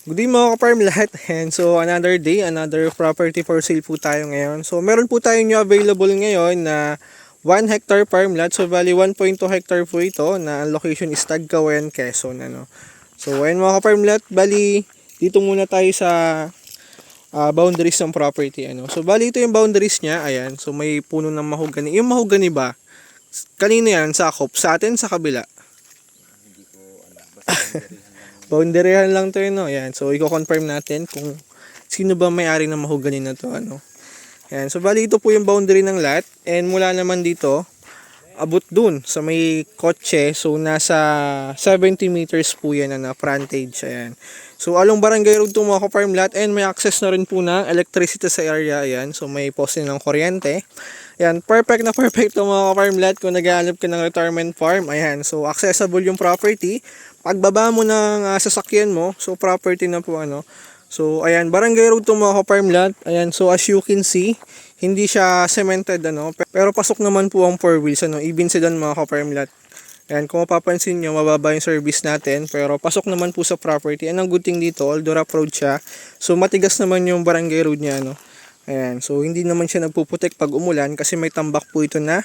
Good day mga ka-farm lahat. And so another day, another property for sale po tayo ngayon. So meron po tayo nyo available ngayon na 1 hectare farm lot. So bali 1.2 hectare po ito na ang location is Tagkawen, Quezon. So ayun mga ka-farm lot, bali dito muna tayo sa boundaries ng property. So bali ito yung boundaries niya. Ayan, so may puno ng mahogany. Yung mahogany ba? Kanino yan? Sakop? Sa atin? Sa kabila? Hindi ko basta Boundaryhan lang to yun, no? Ayan, so i-confirm natin kung sino ba may-ari ng mahogany na to, Ayan, so bali ito po yung boundary ng lot. And mula naman dito, abot dun sa may kotse. So nasa 70 meters po yan na frontage. Ayan. So along Barangay Road to mga farm lot. And may access na rin po ng electricity sa area. Ayan. So may poste ng kuryente. Ayan, perfect na perfect to mga farm lot kung naghahanap ka ng retirement farm. Ayan, so accessible yung property. Pagbaba mo ng sasakyan mo, so property na po So ayan, Barangay Road to mga farm lot. Ayan, so as you can see, hindi siya cemented pero pasok naman po ang 4 wheels even sedan mga farm lot. Ayan, kung mapapansin nyo, mababa yung service natin pero pasok naman po sa property. And ang good thing dito, although rough road siya, so matigas naman yung Barangay Road niya Ayan, so hindi naman siya nagpuputik pag umulan kasi may tambak po ito na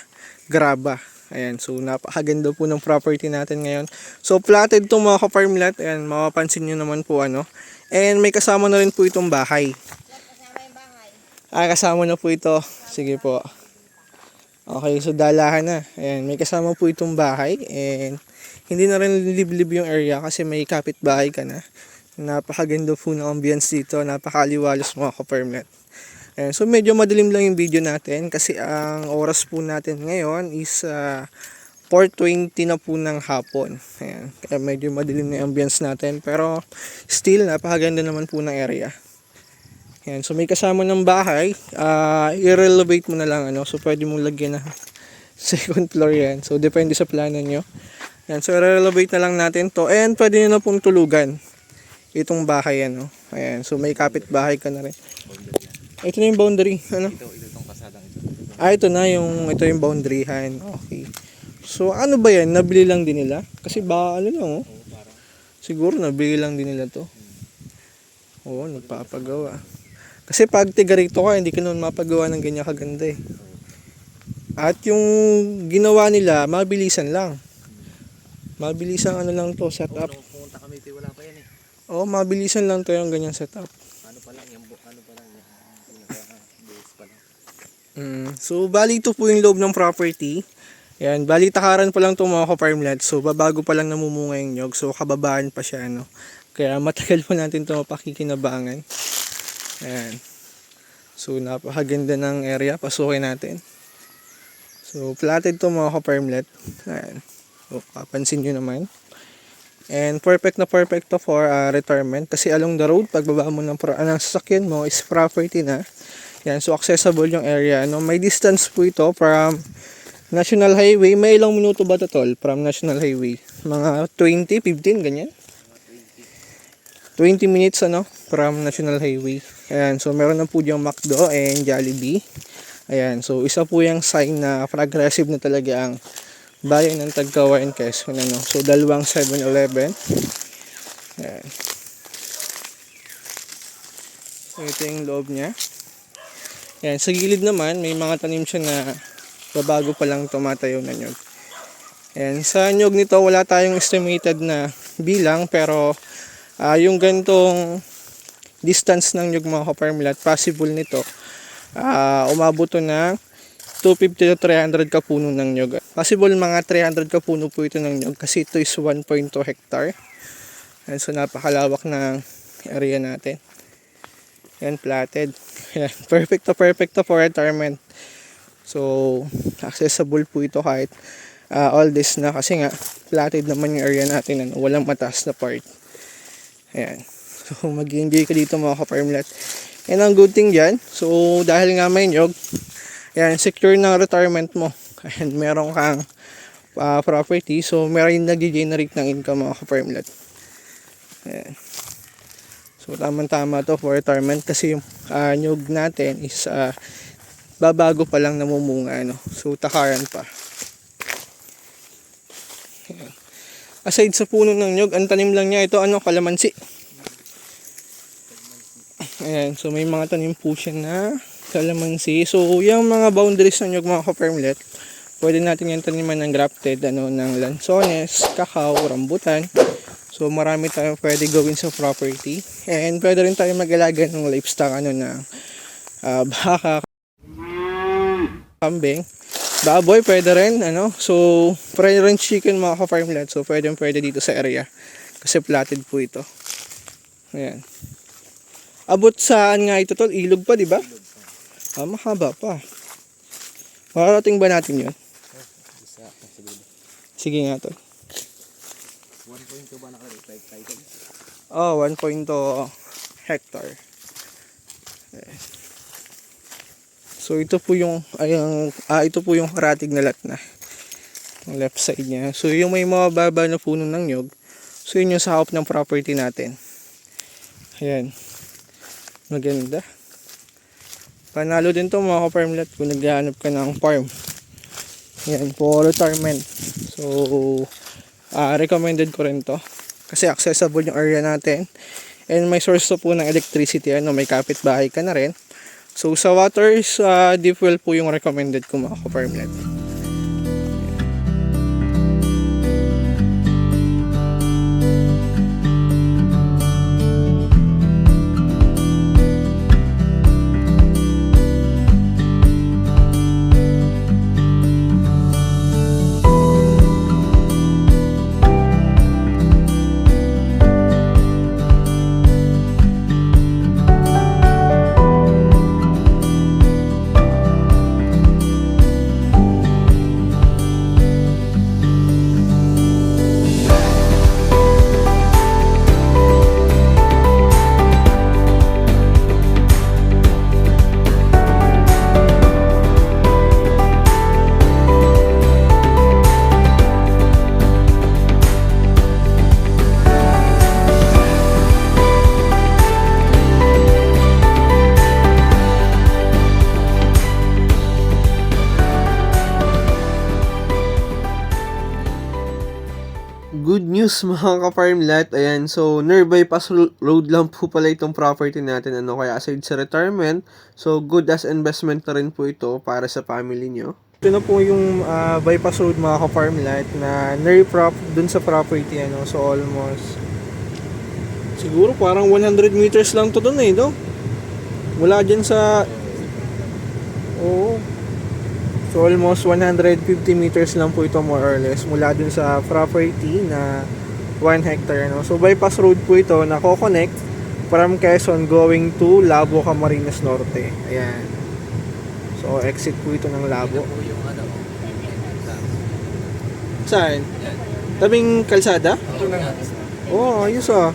graba. Ayan, so napakaganda po ng property natin ngayon. So platted to mga ka-farm lot. Ayan, mapapansin nyo naman po And may kasama na rin po itong bahay. Kasama na po ito. Sige po. Okay, so dalahan na. Ayan, may kasama po itong bahay. And hindi na rin liblib yung area kasi may kapitbahay ka na. Napakaganda po ng ambience dito. Napakaliwalas mga ka-farm lot. Ayan, so medyo madilim lang yung video natin kasi ang oras po natin ngayon is 4:20 na po ng hapon. Ayan, kaya medyo madilim na yung ambience natin pero still napakaganda naman po ng area. Ayan, so may kasama ng bahay, i-renovate mo na lang so pwede mong lagyan na second floor yan. So depende sa plano nyo. Ayan, so i-renovate na lang natin to and pwede nyo na pong tulugan itong bahay Ayan, so may kapitbahay ka na rin. Ito na yung boundary. Ito itong kasadang ito. Ito na ito yung boundaryhan. Okay. So ano ba yan? Nabili lang din nila? Kasi ba lang Oo, parang. Siguro nabili lang din nila to. Oo, nagpapagawa. Kasi pag tiga rito ka, hindi ka naman mapagawa ng ganyan kaganda At yung ginawa nila, mabilisan lang. Mabilisan lang to, setup. Nung pumunta kami, wala pa yan Oo, mabilisan lang to yung ganyan setup. Ano pa lang yung base pa lang. So bali ito po yung loob ng property. Yan, bali takaran pa lang itong mga ka-farm lot. So babago pa lang namumunga yung nyog. So kababaan pa siya Kaya matagal pa natin ito mapakikinabangan. Ayan. So napakaganda ng area. Pasukin natin. So platted to mga ka-farm lot. Ayan. So kapansin nyo naman. And perfect na perfect to for retirement. Kasi along the road, pagbaba mo ng sasakyan mo is property na. Yan, so accessible yung area. May distance po ito from National Highway. May ilang minuto ba ito, tol? From National Highway? Mga 20, 15, ganyan? 20 minutes from National Highway. Ayan, so meron na po diyang McDo and Jollibee. Ayan, so isa po yung sign na progressive na talaga ang bayan ng Tagkawen, Quezon. So dalawang 7-Eleven. Ayan. So ito yung loob niya. Ayan, sa gilid naman, may mga tanim siya na babago pa lang tumatayo na nyog. Ayan, sa nyog nito, wala tayong estimated na bilang, pero yung gantong distance ng nyog mga ka-farm lot, possible nito, umabot to ng 250 to 300 kapuno ng nyog. Possible mga 300 kapuno po ito ng nyog kasi ito is 1.2 hectare. Ayan, so napakalawak ng area natin. Yan, platted. Yan, perfect to for retirement. So, accessible po ito kahit all this na kasi nga, platted naman yung area natin. Walang mataas na part. Ayan. So, mag-enjoy ka dito mga ka-farm lot. And ang good thing dyan, so dahil nga may nyog, yan, secure ng retirement mo. And meron kang property, so meron nag-generate ng income mga ka-farm lot. Ayan. So tamang-tama to for retirement kasi yung nyug natin is babago pa lang namumunga So takaran pa. Ayan. Aside sa puno ng nyug, ang tanim lang niya ito kalamansi. Ayan, so may mga tanim po siya na kalamansi. So, yung mga boundaries ng nyug mga ka-farmlet, pwede natin yung taniman ng grafted, ng lansones, kakao, rambutan. So, marami tayong pwede gawin sa property. And pwede rin tayo mag-alaga ng livestock, na baka, kambing, baboy, pwede rin, So, pwede rin chicken mga ka-farmlet. So, pwede dito sa area. Kasi platted po ito. Ayan. Abot saan nga ito tol? Ilog pa, di ba? Mahaba pa. Makarating ba natin yun? Isa, siguro. Sige nga tol. 1.2 ba nakalagay? 5 title? 1.2 hectare. Ayan. So ito po yung ito po yung karatig na lot na. Ang left side niya. So yung may mababa na puno ng nyog. So yun yung sakop ng property natin. Ayan. Maganda. Panalo din to mga ka-farmlet kung naghahanap ka ng farm. Ayan, for retirement. So, recommended ko rin to. Kasi accessible yung area natin. And may source to po ng electricity. May kapitbahay ka na rin. So, sa waters, deep well po yung recommended ko mga ka-farmlet. Good news mga ka-farmlet. Ayan, so nearby Pass Road lang po pala itong property natin. Kaya aside sa retirement, so good as investment na rin po ito para sa family nyo. Ito na po yung bypass road mga ka-farmlet na near dun sa property. So almost siguro parang 100 meters lang to dun no? Mula dyan sa so almost 150 meters lang po ito more or less mula dun sa property na 1 hectare. So bypass road po ito na ko-connect from Quezon going to Labo, Camarines Norte. Ayan. So exit po ito ng Labo. Po yung Saan? Tabing kalsada? Ito na. Ayos Sabi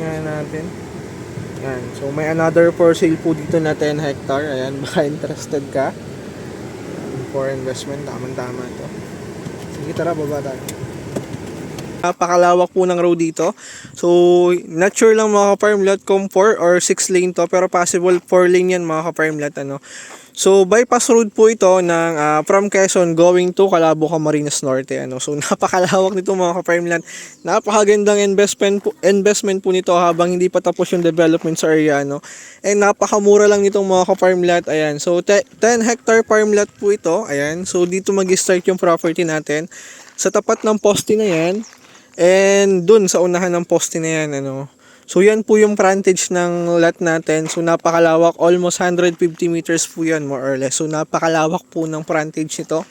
nga natin. Ayan. So may another for sale po dito na 10 hectare. Ayan, baka interested ka. For investment, tama ito. Sige, tara, baba tayo. Napakalawak po ng road dito. So, not sure lang mga ka-farmlet kung 4 or 6 lane to, pero possible 4 lane yan mga ka-farmlet. So, bypass road po ito ng from Quezon going to Calabo, Camarines Norte. So, napakalawak nito mga ka-farmlet. Napakagandang investment po nito habang hindi pa tapos yung development sa area. And napakamura lang nitong mga ka-farmlet. Ayan. So, 10 hectare farmlet po ito. Ayan. So, dito mag-start yung property natin. Sa tapat ng poste na yan. And dun sa unahan ng poste na yan. So, yan po yung frontage ng lot natin. So, napakalawak. Almost 150 meters po yan, more or less. So, napakalawak po ng frontage nito.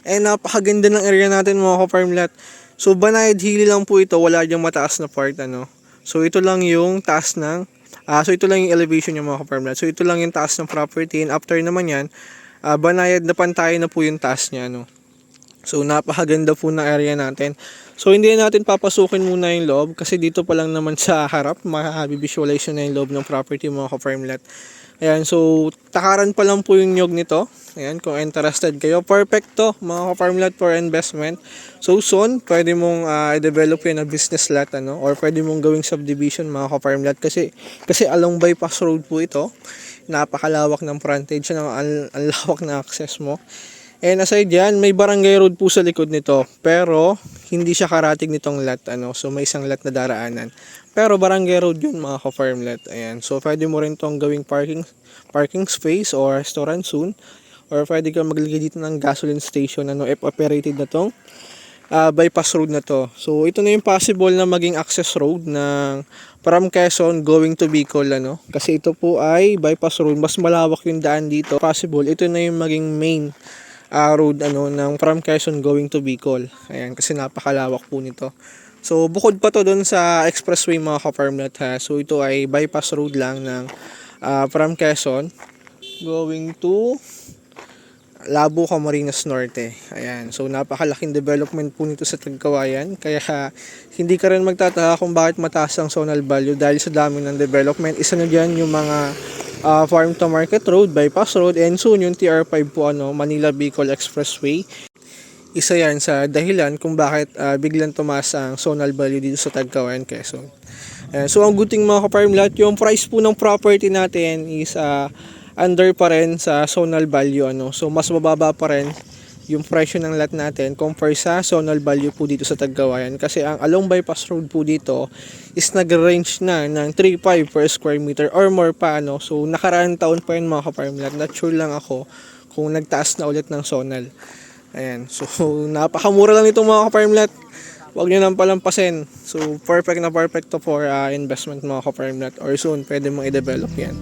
And napakaganda ng area natin, mga ka-farm lot. So, Banayad Hilly lang po ito. Wala diyang mataas na part, So, ito lang yung taas ng... so, ito lang yung elevation niya, mga ka-farm lot. So, ito lang yung taas ng property. And after naman yan, Banayad na pantay na po yung taas niya, So, napakaganda po ng area natin. So, hindi natin papasukin muna yung loob kasi dito pa lang naman sa harap, makakabivisualize na yung loob ng property mga ka-farmlet. Ayan, so, takaran pa lang po yung nyog nito. Ayan, kung interested kayo. Perfect to, mga ka-farmlet for investment. So, soon, pwede mong i-develop yun na business lot, or pwede mong gawing subdivision, mga ka-farmlet. Kasi along bypass road po ito. Napakalawak ng frontage, ang lawak na access mo. And aside yan, may barangay road po sa likod nito. Pero, hindi siya karating nitong lot. So, may isang lot na daraanan. Pero barangay road yun mga ka-farmlet. Ayan. So pwede mo rin tong gawing parking space or restaurant soon. Or pwede kang maglagay dito ng gasoline station if operated na tong bypass road na to. So ito na yung possible na maging access road ng from Quezon going to Bicol kasi ito po ay bypass road, mas malawak yung daan dito. Possible ito na yung maging main road ng from Quezon going to Bicol. Ayan, kasi napakalawak po nito. So bukod pa to doon sa expressway mga ka-farmlet ha. So ito ay bypass road lang ng from Quezon going to Labo, Camarines Norte. Ayan. So napakalaking development po nito sa Tagkawayan. Kaya hindi ka rin magtataka kung bakit mataas ang zonal value dahil sa dami ng development. Isa na dyan yung mga farm to market road, bypass road, and soon yung TR5 po Manila Bicol Expressway. Isa yan sa dahilan kung bakit biglang tumaas ang zonal value dito sa Tagkawayan, Quezon. So ang good thing mga ka-farmlet, yung price po ng property natin is under pa rin sa zonal value So mas mababa pa rin yung presyo ng lot natin compare sa zonal value po dito sa Tagkawayan kasi ang along bypass road po dito is nag-range na ng 3.5 per square meter or more pa So nakaraang taon pa yun mga ka-farmlet. Not sure lang ako kung nagtaas na ulit ng zonal. Ayan. So napakamura lang ito mga ka-farmlet. Huwag nyo nang palampasin. So perfect na perfect to for investment mga ka-farmlet or soon pwede mong i-develop yan.